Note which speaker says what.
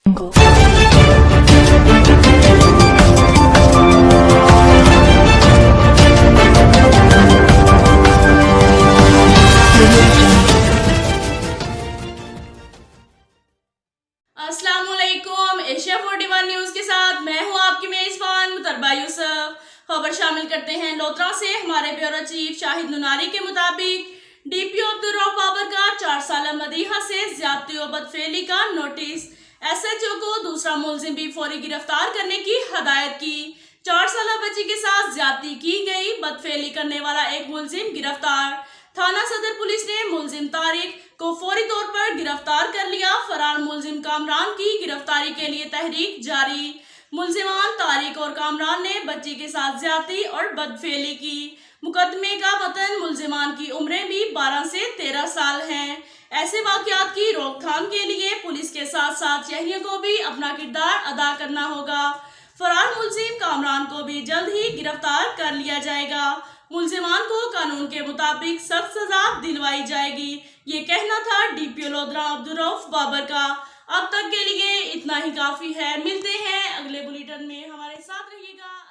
Speaker 1: अस्सलामुअलैकुम। Asia 41 news के साथ मैं हूं आपकी मेजबान मुतरबा यूसुफ। खबर शामिल करते हैं लोधरा से। हमारे ब्यूरो चीफ शाहिद नुनारी के मुताबिक डीपीओ अब्दुल रऊफ बाबर का 4 साल मदीहा से ज्यादती व बदफेली का नोटिस। एसएचओ को दूसरा मुलजिम भी फौरी गिरफ्तार करने की हदायत की। 4 साल बच्ची के साथ ज्यादती की गई, बदफेली करने वाला एक मुलजिम गिरफ्तार। थाना सदर पुलिस ने मुलजिम तारिक को फौरी तौर पर गिरफ्तार कर लिया। फरार मुलजिम कामरान की गिरफ्तारी के लिए तहरीक जारी। मुलजिमान तारिक और कामरान ने बच्ची के साथ ज्यादती और बदफेली की। मुकदमे का मतन मुलजिमान की उम्रें भी 12 से 13 साल हैं। ऐसे वाकयात की रोकथाम के लिए पुलिस के साथ साथ शहरियों को भी अपना किरदार अदा करना होगा। फरार मुलजिम कामरान को भी जल्द ही गिरफ्तार कर लिया जाएगा। मुलजिमान को कानून के मुताबिक सख्त सजा दिलवाई जाएगी। ये कहना था डीपीओ लोधरा अब्दुल रऊफ बाबर का। अब तक के लिए इतना ही काफी है। मिलते हैं अगले बुलेटिन में, हमारे साथ रहिएगा।